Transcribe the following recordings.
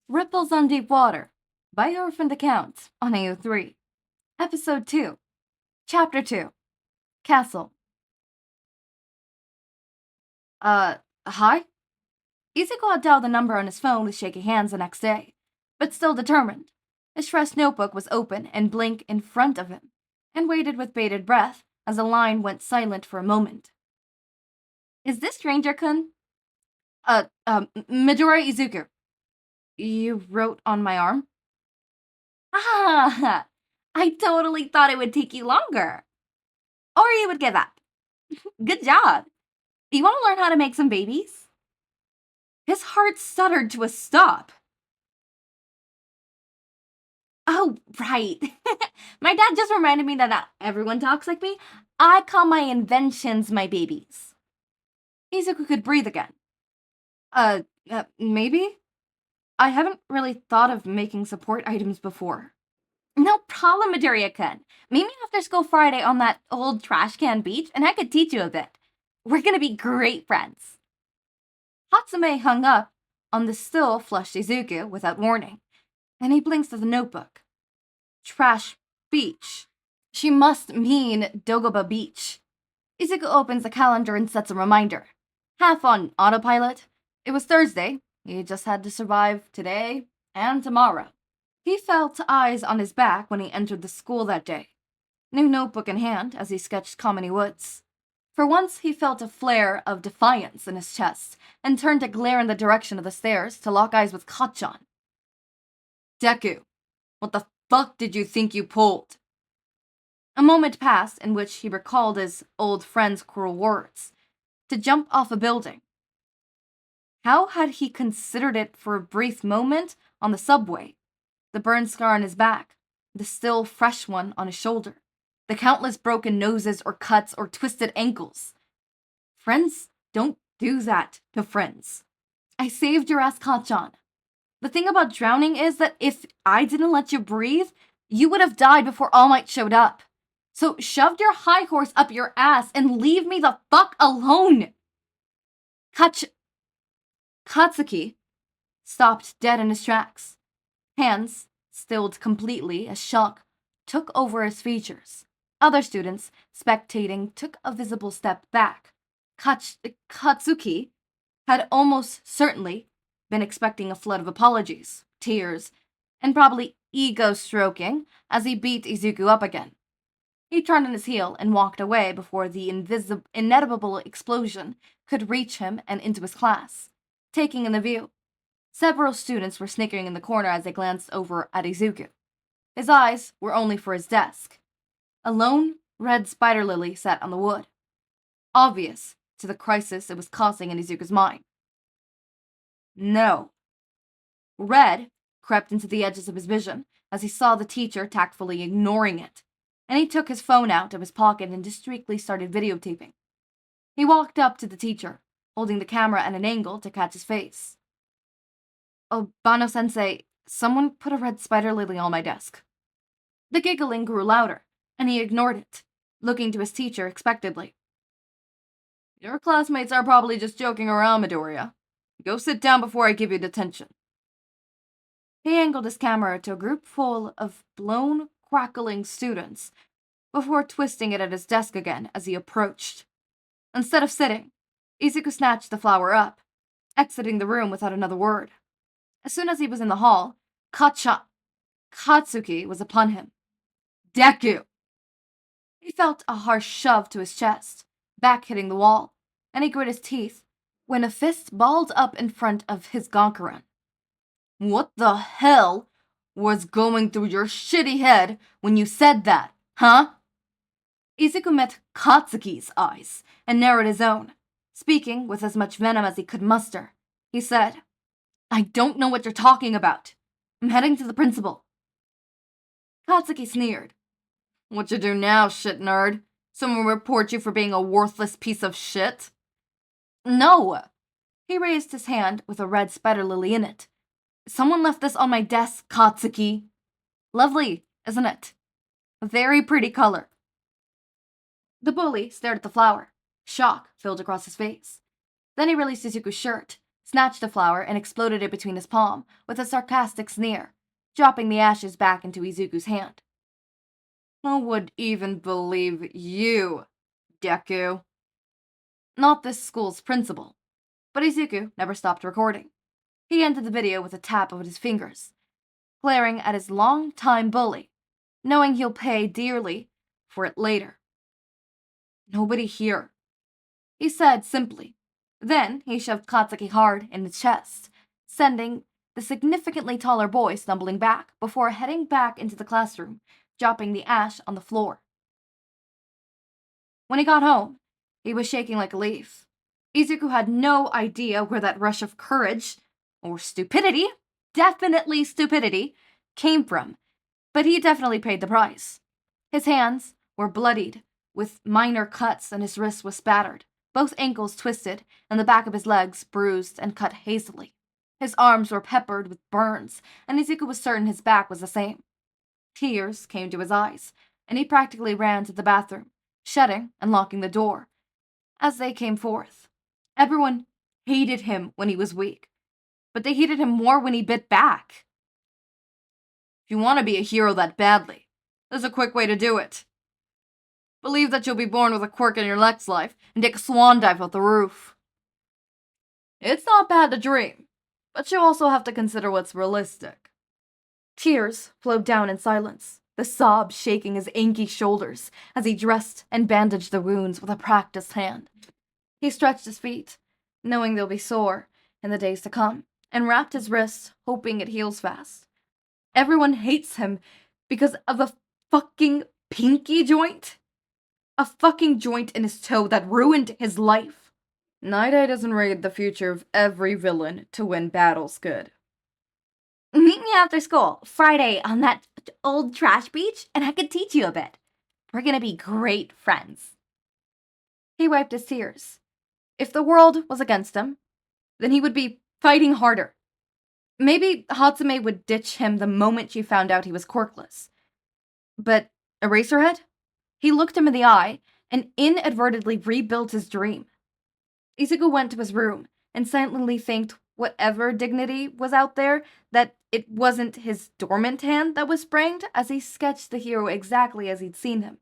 Ripples on Deep Water, by Orphaned Accounts on AO3. Episode 2, Chapter 2, Castle. Hi? Izuku had dialed the number on his phone with shaky hands the next day, but still determined. His fresh notebook was open and blank in front of him, and waited with bated breath as the line went silent for a moment. Is this Stranger-kun? Midoriya Izuku. You wrote on my arm? Ah, I totally thought it would take you longer. Or you would give up. Good job. You want to learn how to make some babies? His heart stuttered to a stop. Oh, right. My dad just reminded me that not everyone talks like me. I call my inventions my babies. Izuku could breathe again. Maybe? I haven't really thought of making support items before. No problem, Midoriya-kun. Meet me after school Friday on that old trash can beach, and I could teach you a bit. We're gonna be great friends. Hatsume hung up on the still flushed Izuku without warning, and he blinks at the notebook. Trash beach. She must mean Dogoba Beach. Izuku opens the calendar and sets a reminder. Half on autopilot. It was Thursday. He just had to survive today and tomorrow. He felt eyes on his back when he entered the school that day, new notebook in hand as he sketched Kamini Woods. For once, he felt a flare of defiance in his chest and turned to glare in the direction of the stairs to lock eyes with Kacchan. Deku, what the fuck did you think you pulled? A moment passed in which he recalled his old friend's cruel words. To jump off a building. How had he considered it for a brief moment on the subway? The burn scar on his back, the still fresh one on his shoulder, the countless broken noses or cuts or twisted ankles. Friends don't do that to friends. I saved your ass, Kacchan. The thing about drowning is that if I didn't let you breathe, you would have died before All Might showed up. So shove your high horse up your ass and leave me the fuck alone. Katsuki stopped dead in his tracks. Hands stilled completely as shock took over his features. Other students, spectating, took a visible step back. Katsuki had almost certainly been expecting a flood of apologies, tears, and probably ego-stroking as he beat Izuku up again. He turned on his heel and walked away before the inevitable explosion could reach him and into his class, taking in the view. Several students were snickering in the corner as they glanced over at Izuku. His eyes were only for his desk. A lone, red spider lily sat on the wood, obvious to the crisis it was causing in Izuku's mind. No. Red crept into the edges of his vision as he saw the teacher tactfully ignoring it, and he took his phone out of his pocket and discreetly started videotaping. He walked up to the teacher, holding the camera at an angle to catch his face. Oh, Bano-sensei, someone put a red spider lily on my desk. The giggling grew louder, and he ignored it, looking to his teacher expectantly. Your classmates are probably just joking around, Midoriya. Go sit down before I give you detention. He angled his camera to a group full of blown, crackling students before twisting it at his desk again as he approached. Instead of sitting, Izuku snatched the flower up, exiting the room without another word. As soon as he was in the hall, Katsuki was upon him. Deku! He felt a harsh shove to his chest, back hitting the wall, and he grit his teeth when a fist balled up in front of his Gonkaran. What the hell was going through your shitty head when you said that, huh? Izuku met Katsuki's eyes and narrowed his own, speaking with as much venom as he could muster. He said, I don't know what you're talking about. I'm heading to the principal. Katsuki sneered. What you do now, shit nerd? Someone report you for being a worthless piece of shit? No! He raised his hand with a red spider lily in it. Someone left this on my desk, Katsuki. Lovely, isn't it? A very pretty color. The bully stared at the flower. Shock filled across his face. Then he released Izuku's shirt, snatched a flower and exploded it between his palm with a sarcastic sneer, dropping the ashes back into Izuku's hand. Who would even believe you, Deku? Not this school's principal. But Izuku never stopped recording. He ended the video with a tap of his fingers, glaring at his long-time bully, knowing he'll pay dearly for it later. Nobody here, he said simply. Then he shoved Katsuki hard in his chest, sending the significantly taller boy stumbling back before heading back into the classroom, dropping the ash on the floor. When he got home, he was shaking like a leaf. Izuku had no idea where that rush of courage, or stupidity, definitely stupidity, came from, but he definitely paid the price. His hands were bloodied, with minor cuts, and his wrist was spattered, both ankles twisted, and the back of his legs bruised and cut hastily. His arms were peppered with burns, and Izuku was certain his back was the same. Tears came to his eyes, and he practically ran to the bathroom, shutting and locking the door. As they came forth, everyone hated him when he was weak, but they hated him more when he bit back. If you want to be a hero that badly, there's a quick way to do it. Believe that you'll be born with a quirk in your next life and take a swan dive off the roof. It's not bad to dream, but you also have to consider what's realistic. Tears flowed down in silence, the sobs shaking his inky shoulders as he dressed and bandaged the wounds with a practiced hand. He stretched his feet, knowing they'll be sore in the days to come, and wrapped his wrists, hoping it heals fast. Everyone hates him because of a fucking pinky joint. A fucking joint in his toe that ruined his life. Night-Eye doesn't read the future of every villain to win battles good. Meet me after school, Friday, on that old trash beach, and I could teach you a bit. We're gonna be great friends. He wiped his tears. If the world was against him, then he would be fighting harder. Maybe Hatsume would ditch him the moment she found out he was quirkless. But Eraserhead? He looked him in the eye and inadvertently rebuilt his dream. Izuku went to his room and silently thanked whatever dignity was out there that it wasn't his dormant hand that was sprained as he sketched the hero exactly as he'd seen him,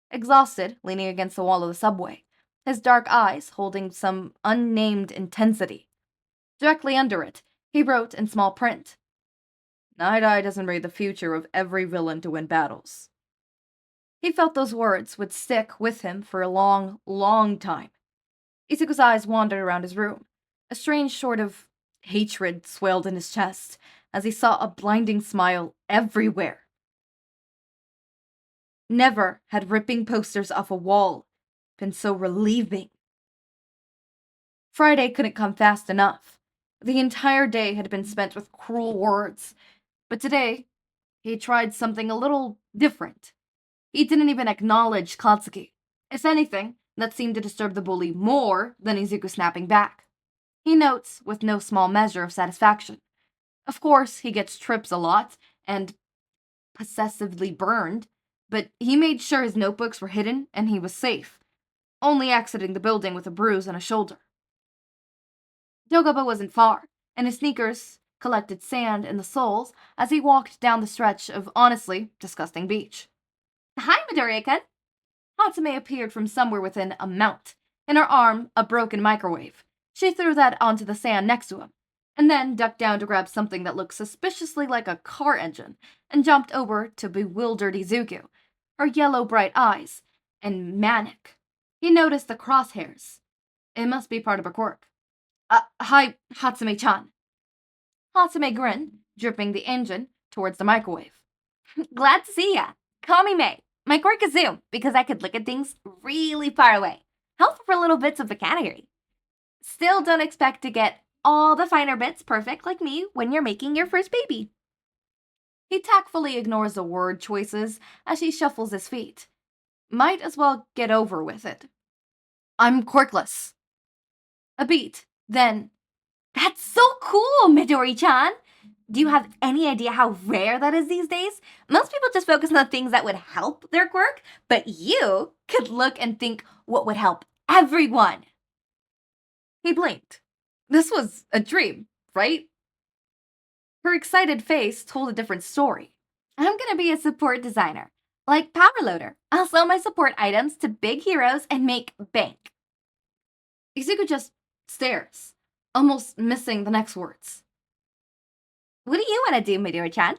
exhausted, leaning against the wall of the subway, his dark eyes holding some unnamed intensity. Directly under it, he wrote in small print, Night-Eye doesn't read the future of every villain to win battles. He felt those words would stick with him for a long, long time. Izuku's eyes wandered around his room. A strange sort of hatred swelled in his chest as he saw a blinding smile everywhere. Never had ripping posters off a wall been so relieving. Friday couldn't come fast enough. The entire day had been spent with cruel words, but today he tried something a little different. He didn't even acknowledge Katsuki. If anything, that seemed to disturb the bully more than Izuku snapping back. He notes with no small measure of satisfaction. Of course, he gets trips a lot, and possessively burned, but he made sure his notebooks were hidden and he was safe, only exiting the building with a bruise on his shoulder. Dogaba wasn't far, and his sneakers collected sand in the soles as he walked down the stretch of honestly disgusting beach. Hi, Midoriya-kun! Hatsume appeared from somewhere within a mount, in her arm a broken microwave. She threw that onto the sand next to him, and then ducked down to grab something that looked suspiciously like a car engine, and jumped over to bewildered Izuku, her yellow bright eyes, and manic. He noticed the crosshairs. It must be part of her quirk. Hi, Hatsume-chan. Hatsume grinned, dripping the engine towards the microwave. Glad to see ya. Call me Mei. My quirk is zoom, because I could look at things really far away. Helpful for little bits of vocabulary. Still don't expect to get all the finer bits perfect like me when you're making your first baby. He tactfully ignores the word choices as he shuffles his feet. Might as well get over with it. I'm quirkless. A beat, then, that's so cool, Midori-chan! Do you have any idea how rare that is these days? Most people just focus on the things that would help their quirk, but you could look and think what would help everyone. He blinked, This was a dream, right? Her excited face told a different story. I'm gonna be a support designer. Like Powerloader. I'll sell my support items to big heroes and make bank. Izuku just stares, almost missing the next words. What do you want to do, Midori-chan?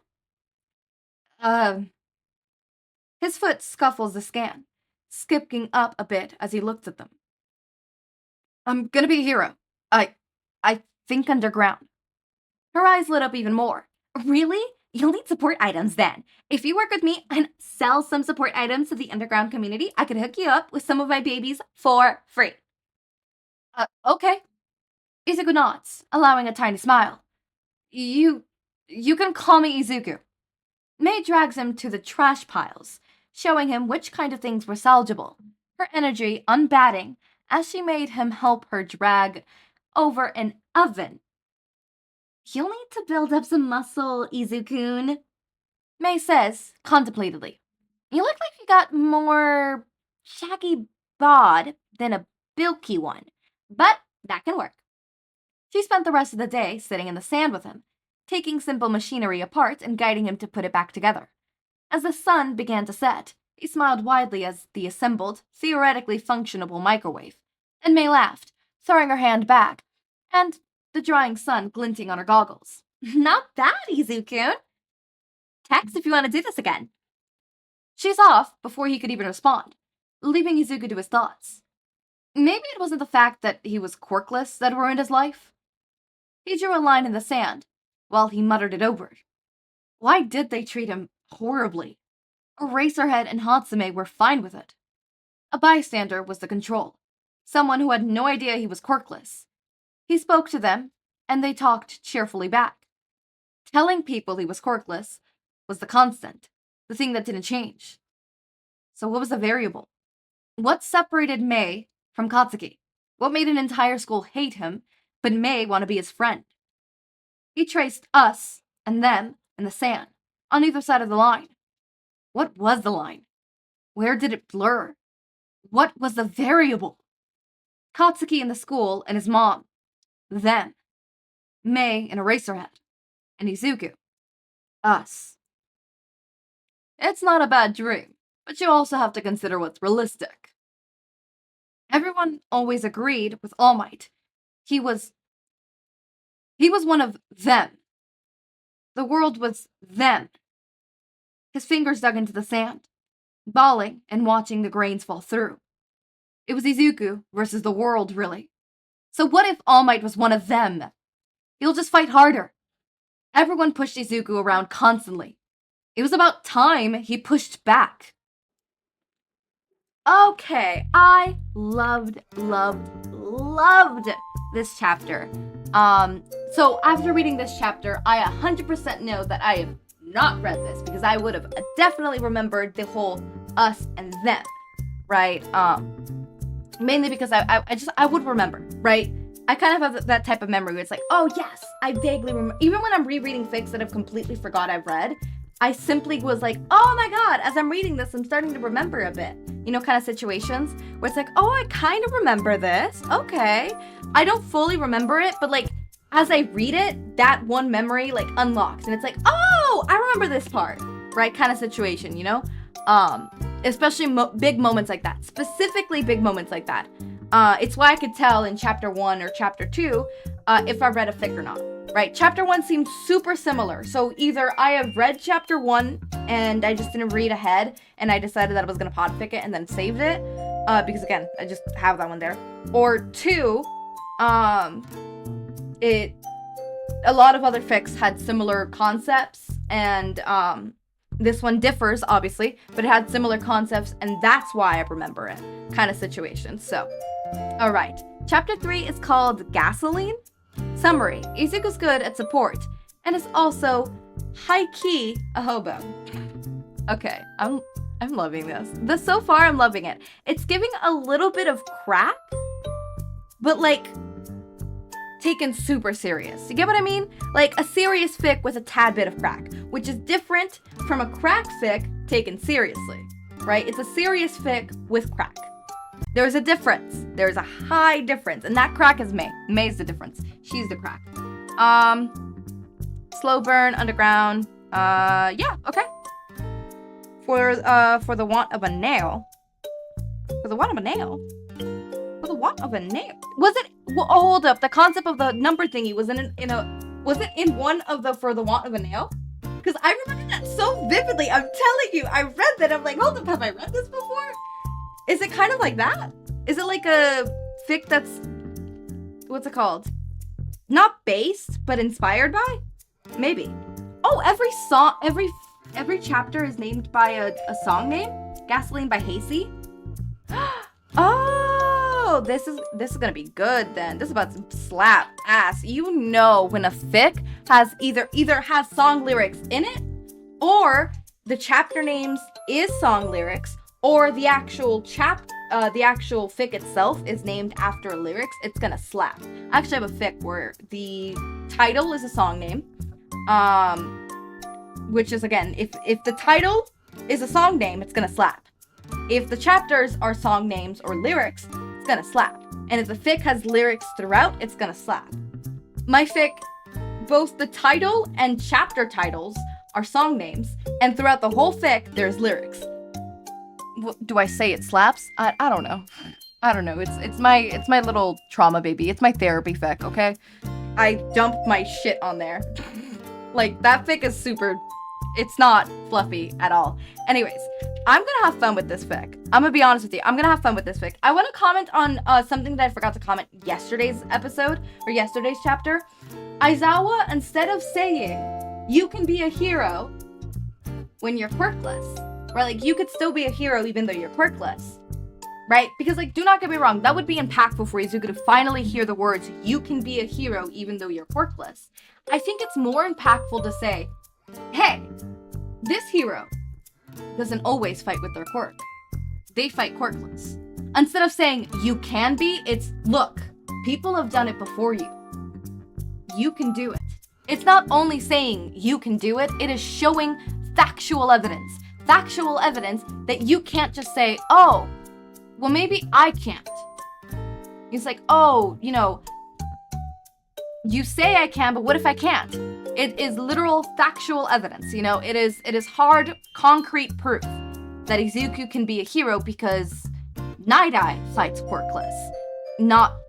His foot scuffles the scan, skipping up a bit as he looks at them. I'm gonna be a hero. I think underground. Her eyes lit up even more. Really? You'll need support items then. If you work with me and sell some support items to the underground community, I could hook you up with some of my babies for free. Okay. Izuku nods, allowing a tiny smile. You can call me Izuku. Mei drags him to the trash piles, showing him which kind of things were salvageable, her energy unbatting as she made him help her drag over an oven. You'll need to build up some muscle, Izuku. Mei says, contemplatively. You look like you got more shaggy bod than a bulky one, but that can work. She spent the rest of the day sitting in the sand with him, taking simple machinery apart and guiding him to put it back together. As the sun began to set, he smiled widely as the assembled, theoretically functionable microwave, and Mei laughed, throwing her hand back, and the drying sun glinting on her goggles. Not bad, Izuku. Text if you want to do this again. She's off before he could even respond, leaving Izuku to his thoughts. Maybe it wasn't the fact that he was quirkless that ruined his life. He drew a line in the sand, while he muttered it over. Why did they treat him horribly? Eraserhead and Hatsume were fine with it. A bystander was the control, someone who had no idea he was quirkless. He spoke to them, and they talked cheerfully back. Telling people he was quirkless was the constant, the thing that didn't change. So what was the variable? What separated Mei from Katsuki? What made an entire school hate him, but Mei want to be his friend? He traced us and them in the sand, on either side of the line. What was the line? Where did it blur? What was the variable? Katsuki in the school and his mom. Them. Mei and Eraserhead. And Izuku. Us. It's not a bad dream, but you also have to consider what's realistic. Everyone always agreed with All Might. He was one of them. The world was them. His fingers dug into the sand, bawling and watching the grains fall through. It was Izuku versus the world, really. So what if All Might was one of them? He'll just fight harder. Everyone pushed Izuku around constantly. It was about time he pushed back. Okay, I loved this chapter. So after reading this chapter, I 100% know that I have not read this because I would have definitely remembered the whole us and them, right? Mainly because I would remember, right? I kind of have that type of memory where it's like, oh yes, I vaguely remember. Even when I'm rereading fics that I've completely forgot I've read, I simply was like, oh my god, as I'm reading this, I'm starting to remember a bit. You know, kind of situations where it's like, oh, I kind of remember this. Okay. I don't fully remember it, but like, as I read it, that one memory like unlocks. And it's like, oh, I remember this part, right? Kind of situation, you know? Especially big moments like that. Specifically big moments like that. It's why I could tell in chapter 1 or chapter 2 if I read a fic or not, right? Chapter 1 seemed super similar. So either I have read chapter 1 and I just didn't read ahead and I decided that I was going to podfic it and then saved it. Because again, I just have that one there. Or 2, a lot of other fics had similar concepts and this one differs, obviously, but it had similar concepts, and that's why I remember it, kind of situation. So, alright. Chapter 3 is called Gasoline. Summary. Izuku's good at support, and is also high-key a hobo. Okay, I'm loving this. So far, I'm loving it. It's giving a little bit of crack, but like, taken super serious. You get what I mean? Like a serious fic with a tad bit of crack, which is different from a crack fic taken seriously, right? It's a serious fic with crack. There's a difference. There's a high difference. And that crack is Mei. Mei's the difference. She's the crack. Slow burn, underground. Yeah, okay. For the want of a nail. For the want of a nail? For the want of a nail? Was it, well, hold up, the concept of the number thingy was was it in one of the for the want of a nail? Because I remember that so vividly. I'm telling you, I read that. I'm like, hold up, have I read this before? Is it kind of like that? Is it like a fic that's, what's it called? Not based, but inspired by? Maybe. Oh, every chapter is named by a song name? Gasoline by Hasey? Oh, this is gonna be good then. This is about to slap ass. You know when a fic has either has song lyrics in it, or the chapter names is song lyrics, or the actual fic itself is named after lyrics, it's gonna slap. I actually have a fic where the title is a song name, which is, again, if the title is a song name, it's gonna slap. If the chapters are song names or lyrics, it's gonna slap. And if the fic has lyrics throughout, it's gonna slap. My fic, both the title and chapter titles are song names, and throughout the whole fic, there's lyrics. Do I say it slaps? I don't know. I don't know. It's my little trauma baby. It's my therapy fic, okay? I dumped my shit on there. Like, that fic is super, it's not fluffy at all. Anyways, I'm gonna have fun with this fic. I'm gonna be honest with you. I'm gonna have fun with this fic. I want to comment on something that I forgot to comment yesterday's episode, or yesterday's chapter. Aizawa, instead of saying, you can be a hero when you're quirkless, right? Like, you could still be a hero even though you're quirkless, right? Because, like, do not get me wrong, that would be impactful for Izuku to finally hear the words, you can be a hero even though you're quirkless. I think it's more impactful to say, hey, this hero doesn't always fight with their quirk. They fight quirkless. Instead of saying, you can be, it's, look, people have done it before you. You can do it. It's not only saying you can do it, it is showing factual evidence. Factual evidence that you can't just say, oh, well, maybe I can't. It's like, oh, you know, you say I can, but what if I can't? It is literal factual evidence, you know? It is hard, concrete proof that Izuku can be a hero because Night Eye fights quirkless.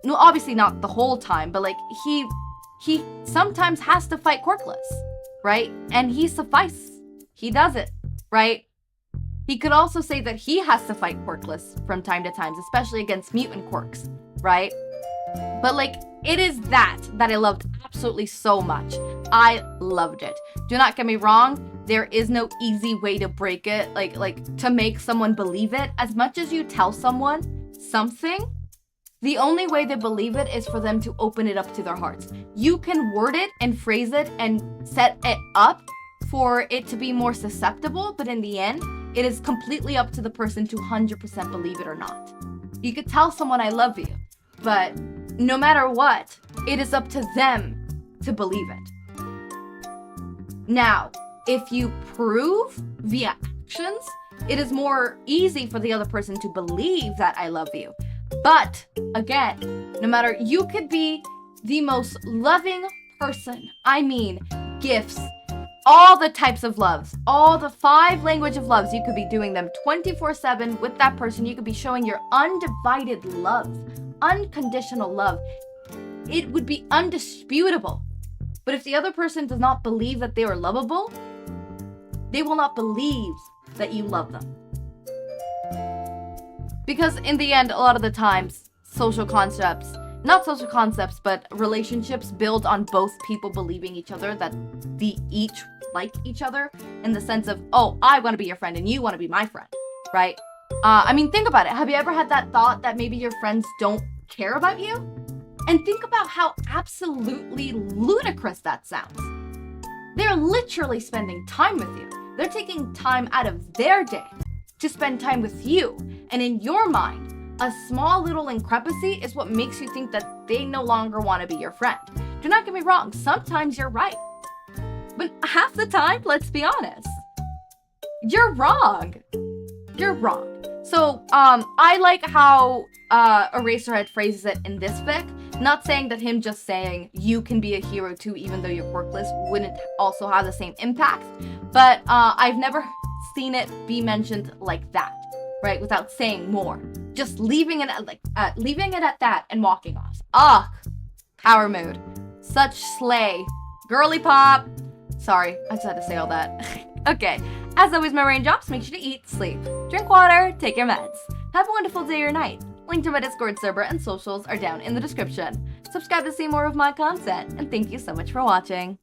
Obviously not the whole time, but like he sometimes has to fight quirkless, right? And he does it, right? He could also say that he has to fight quirkless from time to time, especially against mutant quirks, right? But like, it is that I loved absolutely so much. I loved it. Do not get me wrong, there is no easy way to break it, like to make someone believe it. As much as you tell someone something, the only way they believe it is for them to open it up to their hearts. You can word it and phrase it and set it up for it to be more susceptible, but in the end, it is completely up to the person to 100% believe it or not. You could tell someone I love you, but no matter what, it is up to them to believe it. Now, if you prove via actions, it is more easy for the other person to believe that I love you. But again, no matter, you could be the most loving person. I mean, gifts, all the types of loves, all the 5 language of loves, you could be doing them 24/7 with that person. You could be showing your undivided love, unconditional love. It would be undisputable. But if the other person does not believe that they are lovable, they will not believe that you love them. Because in the end, a lot of the times, not social concepts, but relationships build on both people believing each other, that they each like each other, in the sense of, oh, I want to be your friend and you want to be my friend, right? I mean, think about it. Have you ever had that thought that maybe your friends don't care about you? And think about how absolutely ludicrous that sounds. They're literally spending time with you. They're taking time out of their day to spend time with you. And in your mind, a small little increpancy is what makes you think that they no longer want to be your friend. Do not get me wrong, sometimes you're right. But half the time, let's be honest, you're wrong. You're wrong. So, I like how Eraserhead phrases it in this fic. Not saying that him just saying you can be a hero too even though you're quirkless wouldn't also have the same impact, but I've never seen it be mentioned like that, right? Without saying more. Just leaving it at leaving it at that and walking off. Ah, power mode. Such slay. Girly pop. Sorry, I just had to say all that. Okay, as always, my raindrops, make sure to eat, sleep, drink water, take your meds. Have a wonderful day or night. Link to my Discord server and socials are down in the description. Subscribe to see more of my content, and thank you so much for watching.